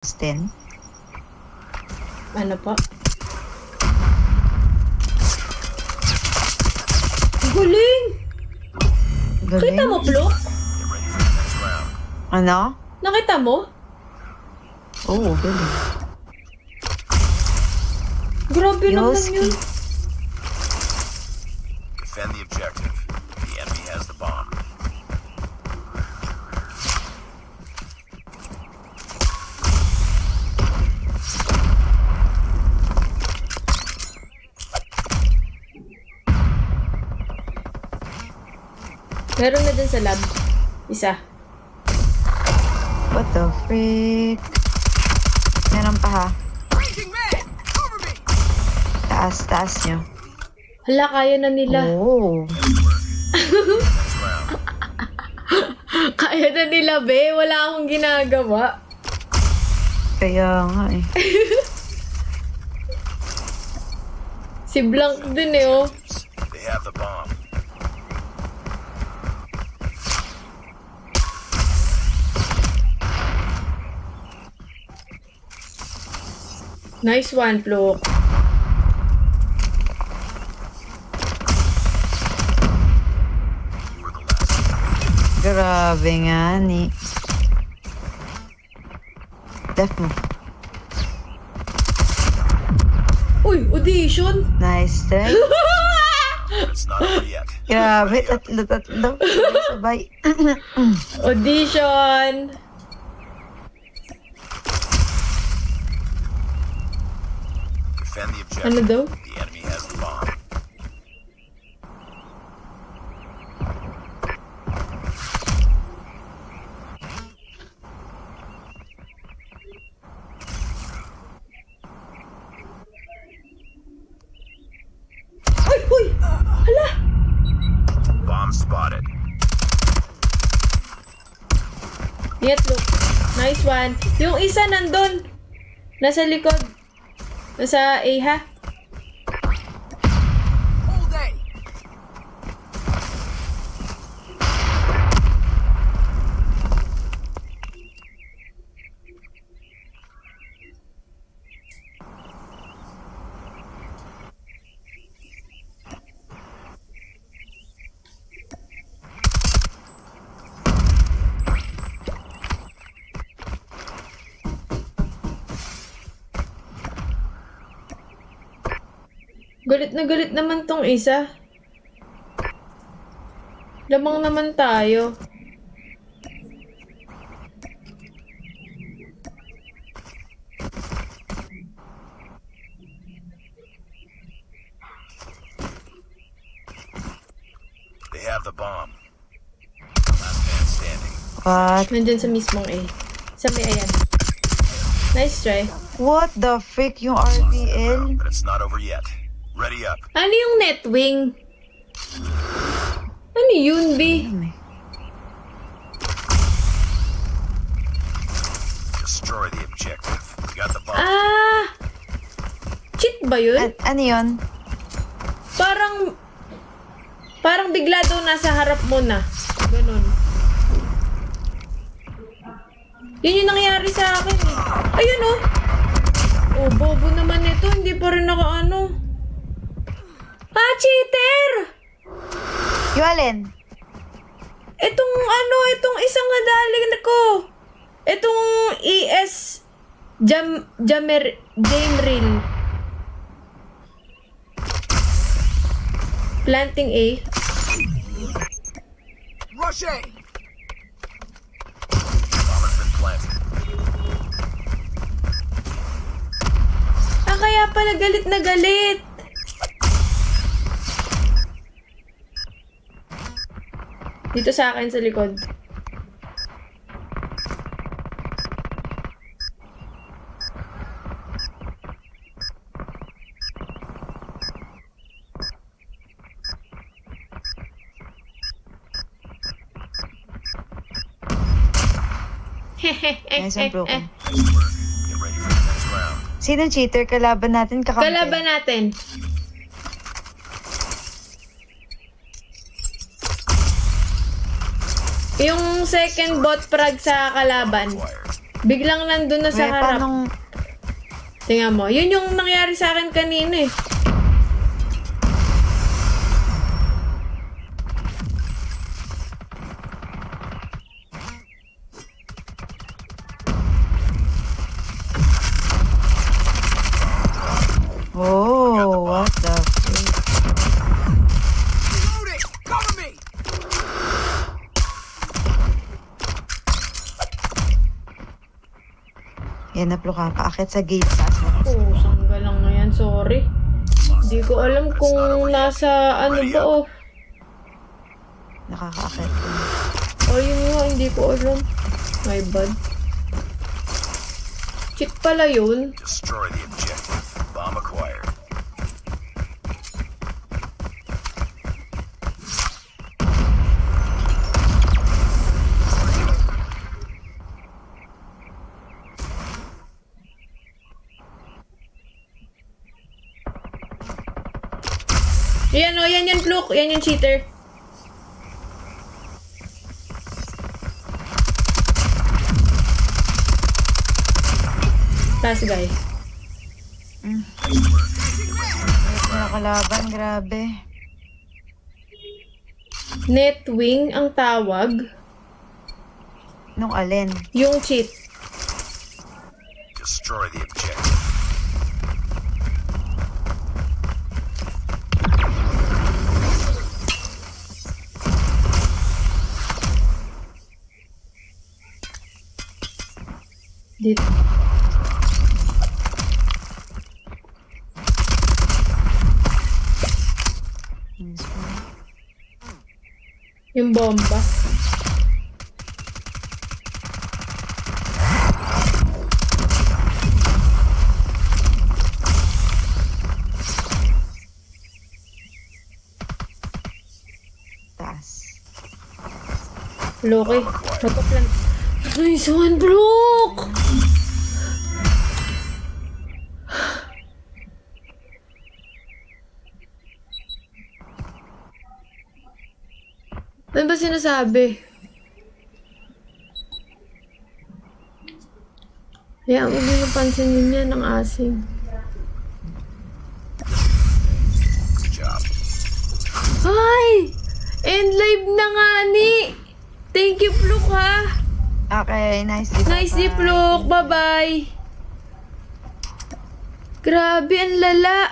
10. Ano po? Galing! Galing. Nakita mo, Plok? Ano? Nakita mo? Oo, galing. Grabe naman yun. Defend the objective. The enemy has the bomb. Meron na dun sa lab. Isa. What the freak? Meron pa ha. Taas nyo. Hala, kaya na nila. Oh. Kaya na nila, be. Wala akong ginagawa. Kaya nga eh. Si Blanc din eh, oh. They have the bomb. Nice one, Plok. Grabe nga ni. Left mo. Uy, audition! Nice try. It's not over yet. Grabe, tatlo. Sabay. Audition! Defend the objective. Ano daw? The enemy has the bomb. Uy! Uy! Hala! Bomb spotted. Ingat, Plok. Nice one. Yung isa nandun. Nasa likod. Nasa A, ha? Galit na galit naman tong isa. Lamang naman tayo. They have the bomb. Last man standing. What? Nandun sa mismong A. Sa may ayan. Nice try. What the freak yung RBL? But it's not over yet. Ready up. Ano yung Netwing? Ano yun, B? Destroy the objective. We got the bomb. Ah! Cheat ba yun? Ano yun? Parang bigla daw nasa harap mo na. Ganun. Yun yung nangyari sa akin eh. Ayun oh! Oh, bobo naman ito. Hindi pa rin nakaano. Ah, cheater! Yung alin? Itong isang nadaling ko. Itong ES Jameril. Planting A. Rush A. Bomb has been planted. Ah, kaya pala galit na galit. Dito sa akin sa likod. Nice and broken. Get ready for the next round. Sino cheater? Kalaban natin? Kakampi? Kalaban natin. Yung second bot frag sa kalaban. Biglang nandun na sa Wait, harap. paanong... Tingnan mo. Yun yung nangyari sa akin kanina eh. Oh, what the freak? Reloading! Cover me! Yan na, Flo, kakaakit sa gate. Taas na. Oh, sangga lang ngayon. Sorry. Hindi ko alam kung nasa ano ba oh. Nakakaakit. Oh, yun nga. Hindi ko alam. My bad. Cheat pala yun. Destroy the objective. Bomb acquired. Yan o, yan yung fluke. Yan yung cheater. Last guy. Mga kalaban, grabe. Netwing ang tawag. Nung alin? Yung cheat. Destroy the objective. Dito. Yung bomba. Taas. Loki. Mataplan. Nice one, block! Ano ba sinasabi? Kaya ang yung pansinin niya ng asing. Good job. Ay! End live na nga ni! Thank you, Pluk, ha! Okay, nice. Nice ni Pluk! Bye-bye! Grabe, ang lala!